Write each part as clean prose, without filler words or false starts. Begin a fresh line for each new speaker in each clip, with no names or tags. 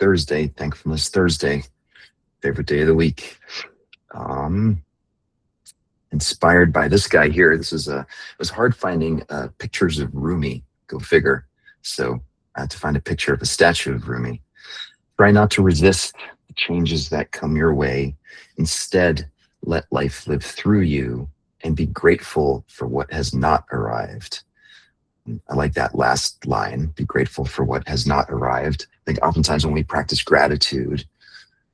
Thursday, Thankfulness Thursday, favorite day of the week. Um, Inspired by this guy here. It was hard finding pictures of Rumi. Go figure. So I had to find a picture of a statue of Rumi. Try not to resist the changes that come your way. Instead, let life live through you and be grateful for what has not arrived. I like that last line, be grateful for what has not arrived. I think oftentimes when we practice gratitude,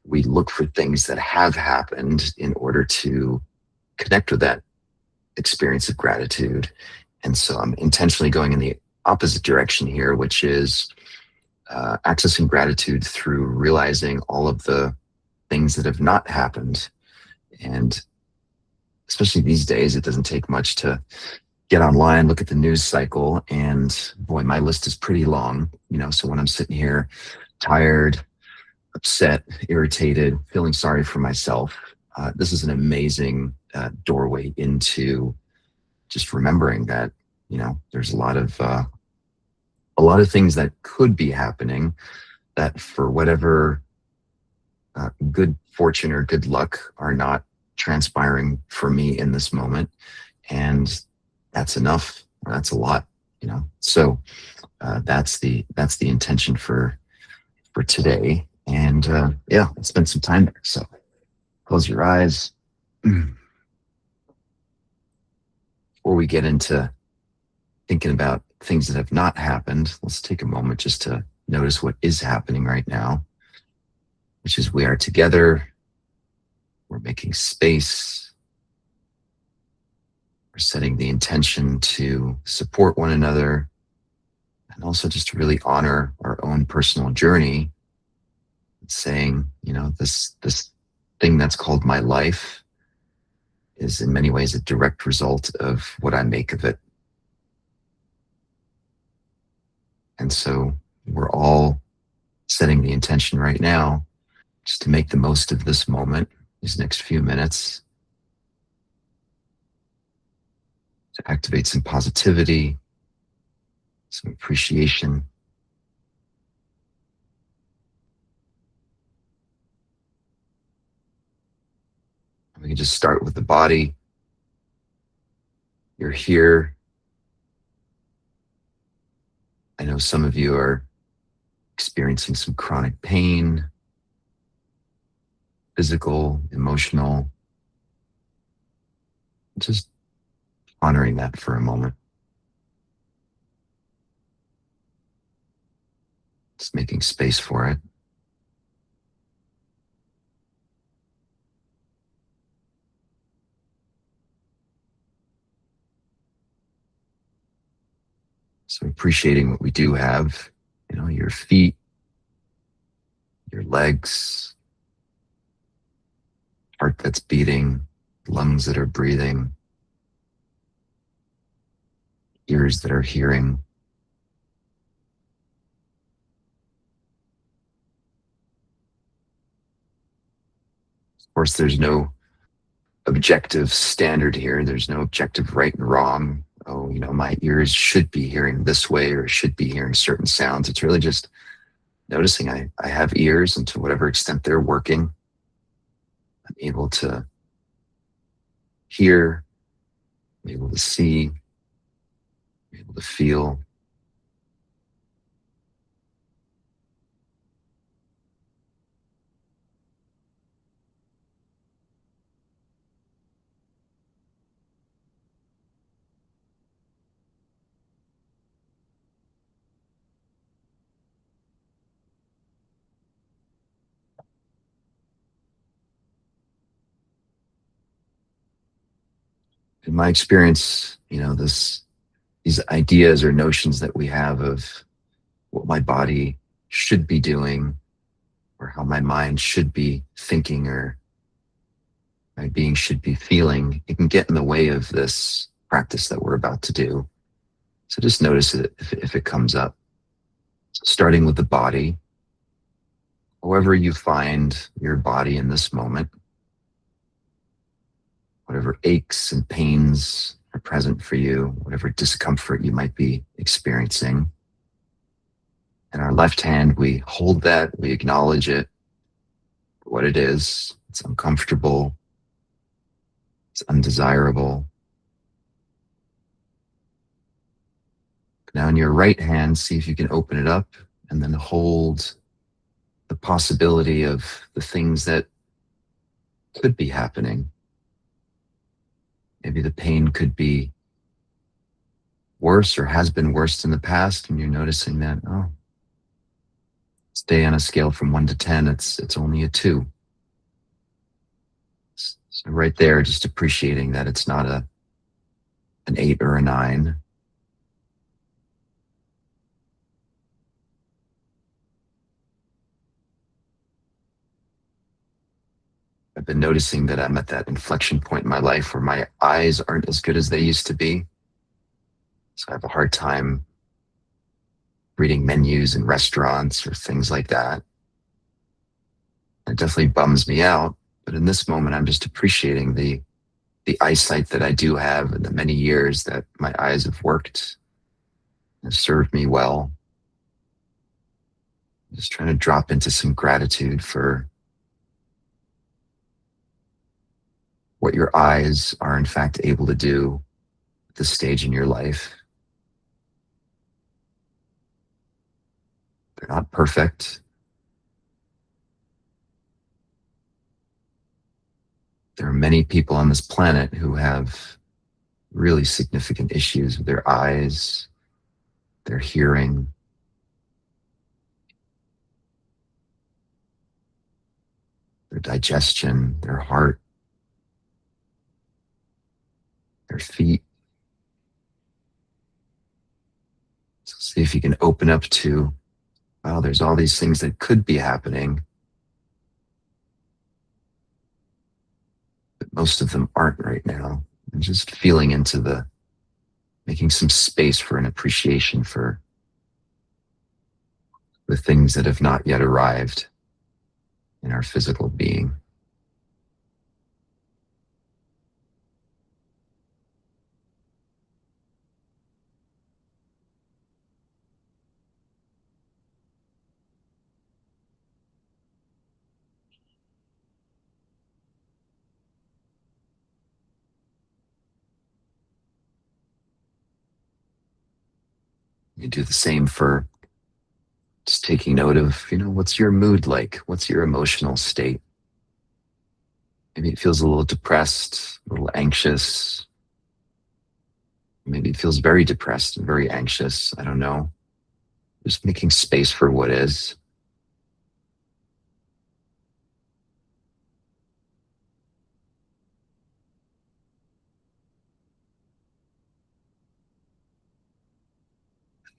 we look for things that have happened in order to connect with that experience of gratitude. And so I'm intentionally going in the opposite direction here, which is accessing gratitude through realizing all of the things that have not happened. And especially these days, it doesn't take much to get online, look at the news cycle, and boy, my list is pretty long. So when I'm sitting here tired, upset, irritated, feeling sorry for myself, this is an amazing doorway into just remembering that there's a lot of things that could be happening that, for whatever good fortune or good luck, are not transpiring for me in this moment, and that's enough. That's a lot. So that's the intention for today. And yeah, let's spend some time there. So close your eyes. Before we get into thinking about things that have not happened, let's take a moment just to notice what is happening right now, which is we are together. We're making space. We're setting the intention to support one another, and also just to really honor our own personal journey, saying, this thing that's called my life is in many ways a direct result of what I make of it. And so we're all setting the intention right now just to make the most of this moment, these next few minutes, to activate some positivity, some appreciation. We can just start with the body. You're here. I know some of you are experiencing some chronic pain, physical, emotional. Just honoring that for a moment. Just making space for it. So appreciating what we do have, your feet, your legs, heart that's beating, lungs that are breathing, ears that are hearing. Of course, there's no objective standard here. There's no objective right and wrong. Oh, my ears should be hearing this way or should be hearing certain sounds. It's really just noticing I have ears, and to whatever extent they're working, I'm able to hear, I'm able to see, I'm able to feel. In my experience, these ideas or notions that we have of what my body should be doing, or how my mind should be thinking, or my being should be feeling, it can get in the way of this practice that we're about to do. So just notice it if it comes up. Starting with the body, however you find your body in this moment, whatever aches and pains are present for you, whatever discomfort you might be experiencing. In our left hand, we hold that, we acknowledge it for what it is. It's uncomfortable, it's undesirable. Now in your right hand, see if you can open it up and then hold the possibility of the things that could be happening. Maybe the pain could be worse or has been worse in the past, and you're noticing that, oh, stay on a scale from 1 to 10, it's only a 2. So right there, just appreciating that it's not an 8 or a 9. I've been noticing that I'm at that inflection point in my life where my eyes aren't as good as they used to be. So I have a hard time reading menus in restaurants or things like that. It definitely bums me out. But in this moment, I'm just appreciating the eyesight that I do have and the many years that my eyes have worked and served me well. Just trying to drop into some gratitude for what your eyes are in fact able to do at this stage in your life. They're not perfect. There are many people on this planet who have really significant issues with their eyes, their hearing, their digestion, their heart, their feet. So see if you can open up to, wow, there's all these things that could be happening, but most of them aren't right now. And just feeling into making some space for an appreciation for the things that have not yet arrived in our physical being. You do the same for just taking note of, what's your mood like? What's your emotional state? Maybe it feels a little depressed, a little anxious. Maybe it feels very depressed and very anxious. I don't know. Just making space for what is.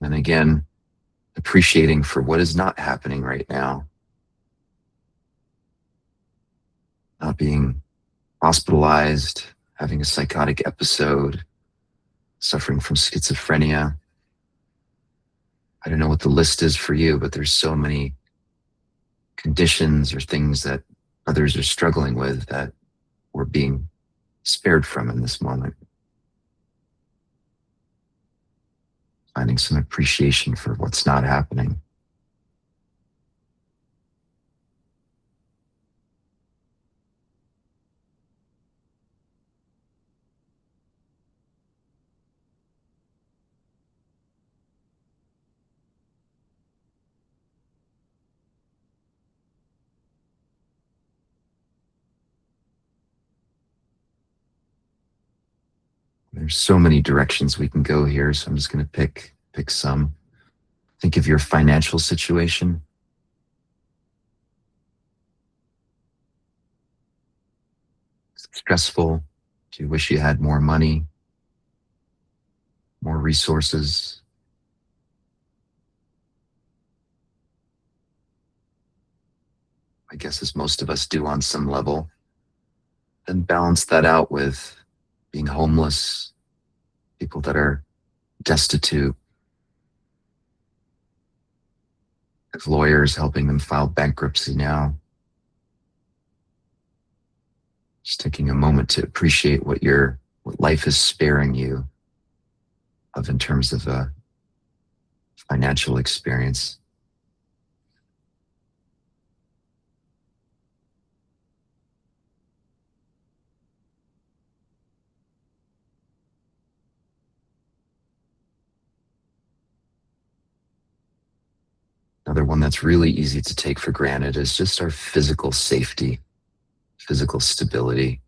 And again, appreciating for what is not happening right now. Not being hospitalized, having a psychotic episode, suffering from schizophrenia. I don't know what the list is for you, but there's so many conditions or things that others are struggling with that we're being spared from in this moment. Finding some appreciation for what's not happening. There's so many directions we can go here, so I'm just going to pick some. Think of your financial situation. Is it stressful? Do you wish you had more money, more resources? I guess as most of us do on some level. Then balance that out with being homeless, people that are destitute, have lawyers helping them file bankruptcy now. Just taking a moment to appreciate what life is sparing you of in terms of a financial experience. Another one that's really easy to take for granted is just our physical safety, physical stability.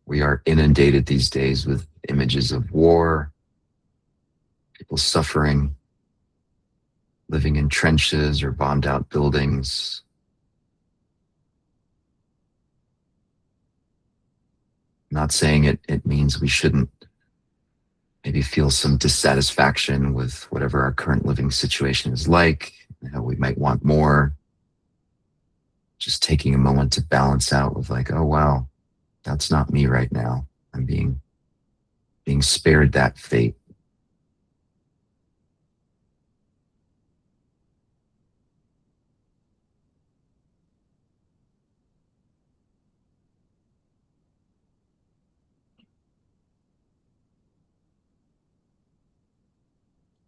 We are inundated these days with images of war, people suffering, living in trenches or bombed out buildings. I'm not saying it means we shouldn't maybe feel some dissatisfaction with whatever our current living situation is like, how we might want more. Just taking a moment to balance out with like, oh wow, that's not me right now. I'm being spared that fate.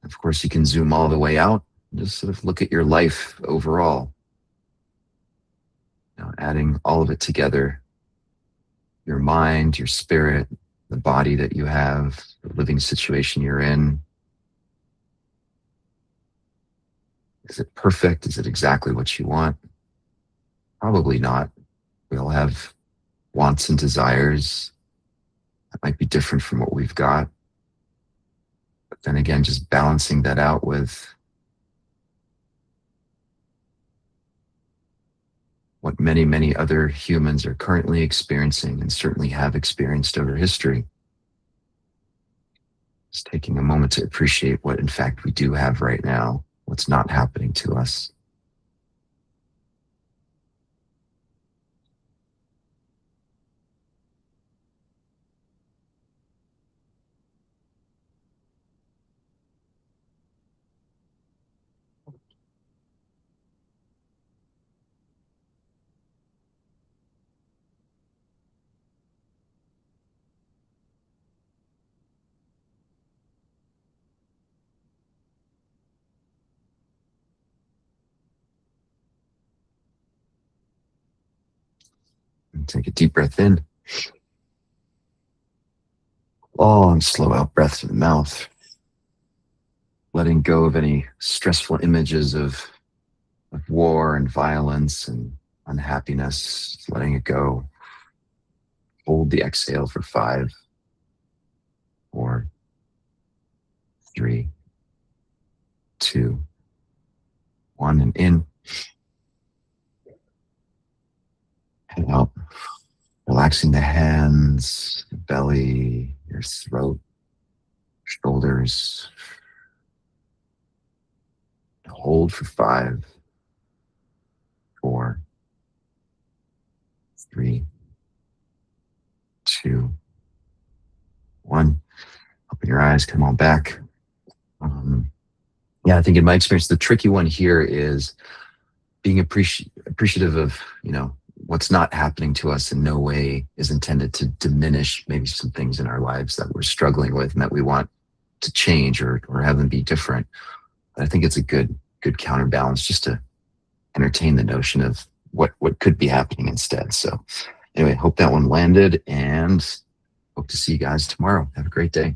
Of course, you can zoom all the way out and just sort of look at your life overall, adding all of it together, your mind, your spirit, the body that you have, the living situation you're in. Is it perfect? Is it exactly what you want? Probably not. We all have wants and desires that might be different from what we've got. But then again, just balancing that out with what many, many other humans are currently experiencing and certainly have experienced over history. Just taking a moment to appreciate what, in fact, we do have right now, what's not happening to us. And take a deep breath in. Long, slow out breath through the mouth. Letting go of any stressful images of war and violence and unhappiness, letting it go. Hold the exhale for 5, 4, 3, 2, 1, and in. And out. Relaxing the hands, the belly, your throat, shoulders. Hold for 5, 4, 3, 2, 1. Open your eyes, come on back. I think in my experience, the tricky one here is being appreciative of, what's not happening to us in no way is intended to diminish maybe some things in our lives that we're struggling with and that we want to change or have them be different. But I think it's a good counterbalance just to entertain the notion of what could be happening instead. So anyway, hope that one landed and hope to see you guys tomorrow. Have a great day.